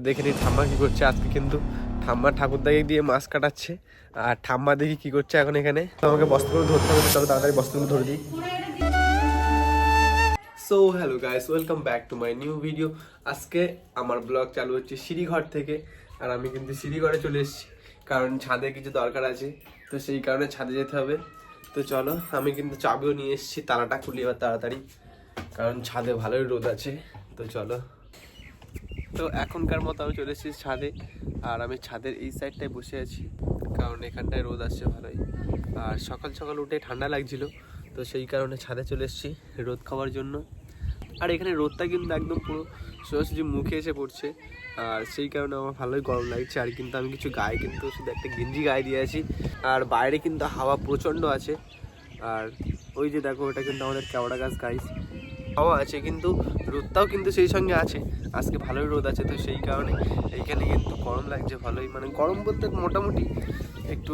দেখে নি ঠাম্মা কি করছে আজকে, কিন্তু ঠাম্মা ঠাকুরদাকে দিয়ে মাছ কাটাচ্ছে। আর ঠাম্মা দেখি কি করছে এখন এখানে। আমাকে বস্তাগুলো ধরতে হবে, চলো তাড়াতাড়ি বস্তাগুলো ধরে দিই। So hello guys, welcome back to my new video. আজকে আমার ব্লগ চালু হচ্ছে সিঁড়িঘর থেকে। আর আমি কিন্তু সিঁড়িঘরে চলে এসেছি, কারণ ছাদে কিছু দরকার আছে, তো সেই কারণে ছাদে যেতে হবে। তো চলো, আমি কিন্তু চাবিও নিয়ে এসেছি, তালাটা খুলি এবার তাড়াতাড়ি, কারণ ছাদে ভালোই রোদ আছে। তো চলো, তো এখনকার মতো আমি চলে এসেছি ছাদে। আর আমি ছাদের এই সাইডটায় বসে আছি, কারণ এখানটায় রোদ আসছে ভালোই। আর সকাল সকাল উঠে ঠান্ডা লাগছিল, তো সেই কারণে ছাদে চলে এসেছি রোদ খাওয়ার জন্য। আর এখানে রোদটা কিন্তু একদম পুরো সোজাসুজি মুখে এসে পড়ছে, আর সেই কারণে আমার ভালোই গরম লাগছে। আর কিন্তু আমি কিছু গায়ে কিন্তু শুধু একটা গেঞ্জি গায়ে দিয়ে আছি। আর বাইরে কিন্তু হাওয়া প্রচণ্ড আছে। আর ওই যে দেখো, ওটা কিন্তু আমাদের কেওড়া গাছ গাইস, হাওয়া আছে কিন্তু রোদটাও কিন্তু সেই সঙ্গে আছে। আজকে ভালোই রোদ আছে, তো সেই কারণে এইখানে কিন্তু গরম লাগছে ভালোই, মানে গরম বলতে মোটামুটি একটু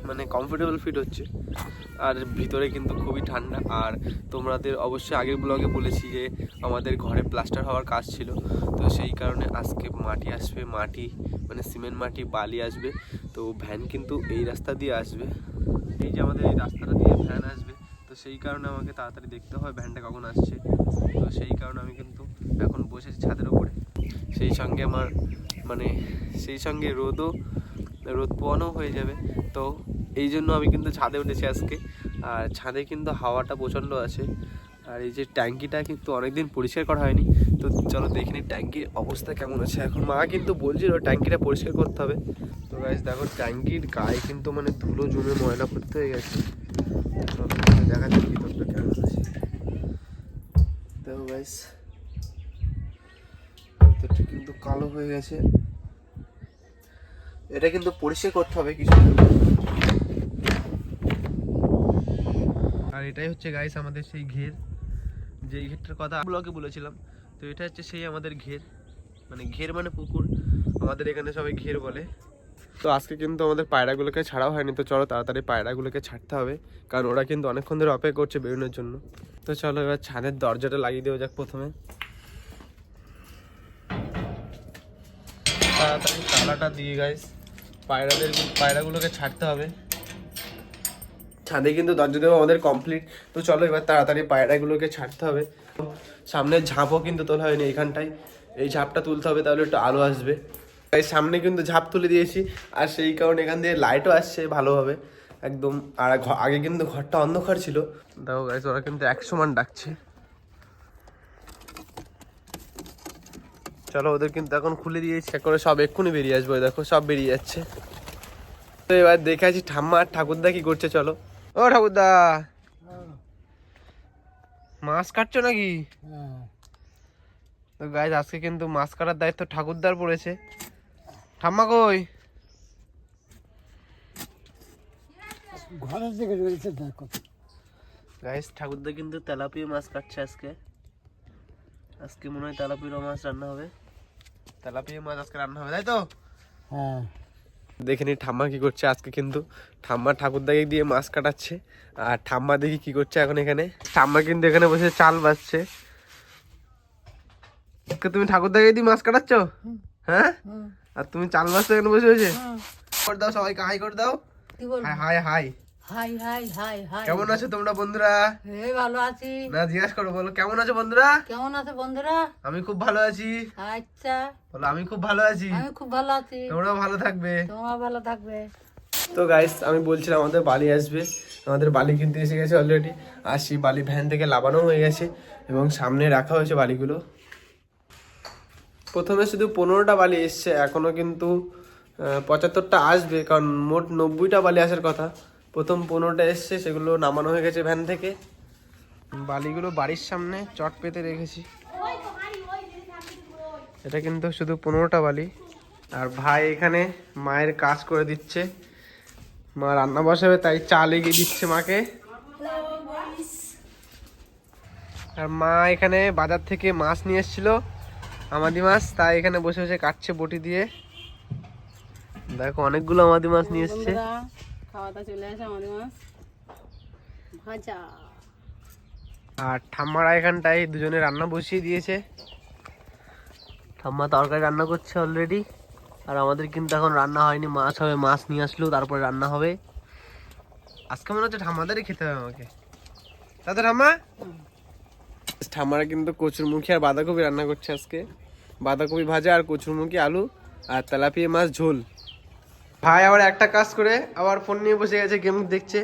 মানে কমফোর্টেবল ফিল হচ্ছে। আর ভিতরে কিন্তু খুবই ঠান্ডা। আর তোমাদের অবশ্যই আগের ব্লগে বলেছি যে আমাদের ঘরে প্লাস্টার হওয়ার কাজ ছিল, তো সেই কারণে আজকে মাটি আসবে, মাটি মানে সিমেন্ট মাটি বালি আসবে। তো ভ্যান কিন্তু এই রাস্তা দিয়ে আসবে, এই যে আমাদের এই রাস্তাটা দিয়ে ভ্যান আসবে। তো সেই কারণে আমাকে তাড়াতাড়ি দেখতে হয় ভ্যানটা কখন আসছে। তো সেই কারণে আমি কিন্তু এখন বসেছি ছাদের উপরে। সেই সঙ্গে আমার মানে সেই সঙ্গে রোদ পোয়ানো হয়ে যাবে। তো এই জন্য আমি কিন্তু ছাদে উঠেছি আজকে। আর ছাদে কিন্তু হাওয়াটা প্রচণ্ড আছে। আর এই যে ট্যাঙ্কিটা কিন্তু অনেকদিন পরিষ্কার করা হয়নি, তো চলো দেখে নিই ট্যাঙ্কির অবস্থা কেমন আছে। এখন মা কিন্তু বলছিল ট্যাঙ্কিটা পরিষ্কার করতে হবে। তো গাইস দেখো, ট্যাঙ্কির গায়ে কিন্তু মানে ধুলো জমে ময়লা ভর্তি হয়ে গেছে। দেখা যাক ভিতরটা কেমন আছে। দেখো গাইস, ভিতরটা কিন্তু কালো হয়ে গেছে, এটা কিন্তু পরিষ্কার করতে হবে কিছু। আর এটাই হচ্ছে গাইস আমাদের সেই ঘের, যে ঘেরটার কথা ব্লগে বলেছিলাম। তো এটা হচ্ছে সেই আমাদের ঘের, মানে ঘের মানে পুকুর, আমাদের এখানে সবাই ঘের বলে। তো আজকে কিন্তু আমাদের পায়রাগুলোকে ছাড়াও হয়নি, তো চলো তাড়াতাড়ি পায়রাগুলোকে ছাড়তে হবে, কারণ ওরা কিন্তু অনেকক্ষণ ধরে অপেক্ষা করছে বেরোনোর জন্য। তো চলো এবার ছাদের দরজাটা লাগিয়ে দেওয়া যাক প্রথমে। তাড়াতাড়ি তালাটা দিয়ে গাইস পায়রাগুলোকে ছাড়তে হবে। ছাদে কিন্তু দরজা দেওয়া আমাদের কমপ্লিট। তো চলো এবার তাড়াতাড়ি পায়রাগুলোকে ছাড়তে হবে। সামনের ঝাঁপও কিন্তু তোলা হয়নি এইখানটায়, এই ঝাঁপটা তুলতে হবে, তাহলে একটু আলো আসবে। তাই সামনে কিন্তু ঝাঁপ তুলে দিয়েছি, আর সেই কারণে এখান দিয়ে লাইটও আসছে ভালোভাবে একদম। আর আগে কিন্তু ঘরটা অন্ধকার ছিল। দেখো গাইস, ওরা কিন্তু 100 মান ডাকছে। চলো, ওদের কিন্তু এখন খুলে দিয়েছি করে, সব এক্ষুনি বেরিয়ে আসবে। দেখো সব বেরিয়ে যাচ্ছে। তো এবার দেখে আছি ঠাম্মা আর ঠাকুরদা কি করছে। চলো, ও ঠাকুরদা, মাছ কাটছো নাকি? তো গাইস, আজকে কিন্তু মাছ কাটার দায়িত্ব ঠাকুরদার পড়েছে। ঠাম্মা কই? ঘরের দিকে রয়েছে দেখো গাইস, ঠাকুরদা কিন্তু তেলাপিয়া মাছ কাটছে আজকে। আজকে মনে হয় তেলাপিয়া মাছ রান্না হবে, তেলাপিয়া মাছ আজকে রান্না হবে, তাই তো? হ্যাঁ। দেখে নি ঠাম্মা কি করছে আজকে, কিন্তু ঠাম্মা ঠাকুরদাকে দিয়ে মাছ কাটাচ্ছে। আর ঠাম্মা দেখি কি করছে এখন এখানে। ঠাম্মা কিন্তু এখানে বসে চাল বাজছে। তুমি ঠাকুরদাকে দিয়ে মাছ কাটাচ্ছ? হ্যাঁ। আর তুমি চাল বাজছো এখানে বসে বসে? করে দাও, সবাইকে হাই করে দাও। High high high high high high. কেমন আছো তোমরা বন্ধুরা? এই ভালো আছি। না, জিজ্ঞাসা করো, বলো কেমন আছো বন্ধুরা? কেমন আছে বন্ধুরা? আমি খুব ভালো আছি। আচ্ছা, বলো আমি খুব ভালো আছি। আমি খুব ভালো আছি। তোমরাও ভালো থাকবে। তোমরা ভালো থাকবে। তো গাইস, আমি বলছিলাম আমাদের বালি আসবে, আমাদের বালি কিন্তু এসে গেছে অলরেডি। আর সেই বালি ভ্যান থেকে লাগানো হয়ে গেছে এবং সামনে রাখা হয়েছে বালিগুলো। প্রথমে শুধু 15টা বালি এসছে, এখনো কিন্তু 75টা আসবে, কারণ মোট 90টা বালি আসার কথা। প্রথম 15টা এসছে, সেগুলো নামানো হয়ে গেছে ভ্যান থেকে। বালিগুলো বাড়ির সামনে চট পেতে রেখেছি। এটা কিন্তু শুধু 15টা বালি। আর ভাই এখানে মায়ের কাজ করে দিচ্ছে, মা রান্না বসাবে তাই চা লেগে দিচ্ছে মাকে। আর মা এখানে বাজার থেকে মাছ নিয়ে এসেছিল, আমাদি মাছ, তাই এখানে বসে বসে কাটছে বটি দিয়ে। দেখো অনেকগুলো আমাদি মাছ নিয়ে এসছে। খাওয়াটা চলে আসে আমাদের মাছ ভাজা। আর ঠাম্মারা এখানটায় দুজনে রান্না বসিয়ে দিয়েছে। ঠাম্মা তরকারি রান্না করছে অলরেডি। আর আমাদের কিন্তু এখন রান্না হয়নি, মাছ হবে, মাছ নিয়ে আসলো তারপরে রান্না হবে। আজকে মনে হচ্ছে ঠাম্মাদেরই খেতে হবে আমাকে, তাদের ঠাম্মা। ঠাম্মারা কিন্তু কচুরমুখী আর বাঁধাকপি রান্না করছে আজকে। বাঁধাকপি ভাজা আর কচুরমুখী, আলু আর তেলাপিয়া মাছ ঝোল। ভাই আবার একটা কাজ করে আবার ফোন নিয়ে বসে গেছে, গেম দেখছে।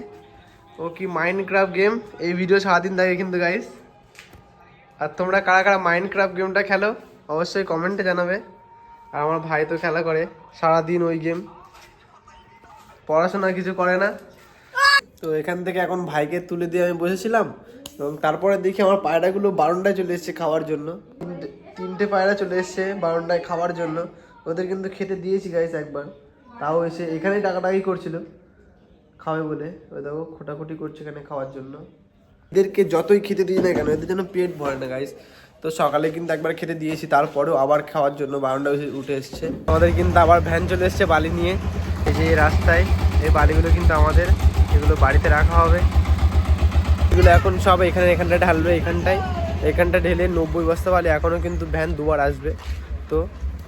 ও কি মাইনক্রাফট গেম, এই ভিডিও সারাদিন থাকে কিন্তু গাইস। আর তোমরা কারা কারা মাইনক্রাফট গেমটা খেলো অবশ্যই কমেন্টে জানাবে। আর আমার ভাই তো খেলা করে সারাদিন ওই গেম, পড়াশোনা কিছু করে না। তো এখান থেকে এখন ভাইকে তুলে দিয়ে আমি বসেছিলাম, এবং তারপরে দেখি আমার পায়রাগুলো বারান্দায় চলে এসছে খাওয়ার জন্য। তিনটে পায়রা চলে এসছে বারান্দায় খাওয়ার জন্য। ওদের কিন্তু খেতে দিয়েছি গাইস একবার, তাও এসে এখানেই ডাকাডাকি করছিল খাবে বলে। ওই দেখো খোটাখুটি করছে এখানে খাওয়ার জন্য। এদেরকে যতই খেতে দিই না কেন এদের জন্য পেট ভরে না গাইস। তো সকালে কিন্তু একবার খেতে দিয়েছি, তারপরেও আবার খাওয়ার জন্য বারান্দায় উঠে এসছে। আমাদের কিন্তু আবার ভ্যান চলে এসছে বালি নিয়ে। এই যে রাস্তায় এই বালিগুলো কিন্তু আমাদের, এগুলো বাড়িতে রাখা হবে। এগুলো এখন সব এখানটায় ঢালবে, এখানটা ঢেলে 90 বস্তা বালি। এখনও কিন্তু ভ্যান দুবার আসবে। তো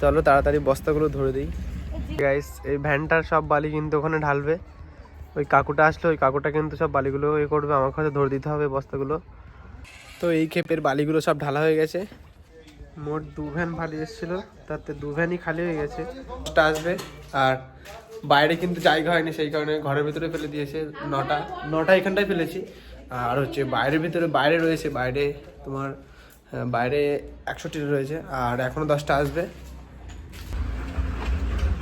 চলো তাড়াতাড়ি বস্তাগুলো ধরে দিই গাইস। এই ভ্যানটার সব বালি কিন্তু ওখানে ঢালবে। ওই কাকুটা আসলে ওই কাকুটা কিন্তু সব বালিগুলো করবে, আমার কাছে ধরে দিতে হবে বস্তাগুলো। তো এই ক্ষেপের বালিগুলো সব ঢালা হয়ে গেছে। মোট 2 ভ্যান বালি এসেছিলো, তাতে 2 ভ্যানই খালি হয়ে গেছে। ওটা আসবে। আর বাইরে কিন্তু জায়গা হয়নি, সেই কারণে ঘরের ভিতরে ফেলে দিয়েছে। 9টা এখানটায় ফেলেছি। আর হচ্ছে বাইরে রয়েছে, বাইরে তোমার বাইরে 61টি রয়েছে। আর এখনও 10টা আসবে।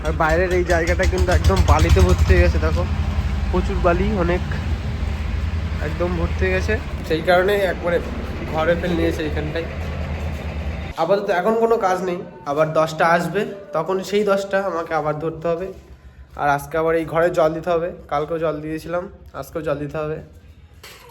আর বাইরের এই জায়গাটা কিন্তু একদম বালিতে ভর্তি হয়ে গেছে, দেখো প্রচুর বালি, অনেক একদম ভর্তি হয়ে গেছে। সেই কারণে একবারে ঘরে ফেলে নিয়েছে এখানটায়। আপাতত এখন কোনো কাজ নেই, আবার 10টা আসবে, তখন সেই 10টা আমাকে আবার ধরতে হবে। আর আজকে আবার এই ঘরে জল দিতে হবে, কালকেও জল দিয়েছিলাম, আজকেও জল দিতে হবে।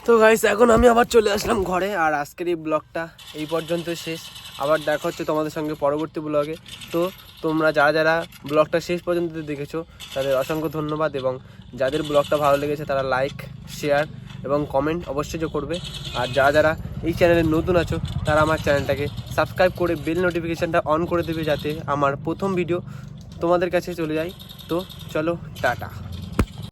তো গাইস এখন আমি আবার চলে আসলাম ঘরে। আর আজকের এই ব্লগটা এই পর্যন্ত শেষ। আবার দেখা হচ্ছে তোমাদের সঙ্গে পরবর্তী ব্লগে। তো তোমরা যারা ব্লগটা শেষ পর্যন্ত দেখেছো তাদের অসংখ্য ধন্যবাদ, এবং যাদের ব্লগটা ভালো লেগেছে তারা লাইক, শেয়ার এবং কমেন্ট অবশ্যই করবে। আর যারা এই চ্যানেলে নতুন আছো তারা আমার চ্যানেলটাকে সাবস্ক্রাইব করে বেল নোটিফিকেশানটা অন করে দেবে, যাতে আমার প্রথম ভিডিও তোমাদের কাছে চলে যায়। তো চলো টাটা।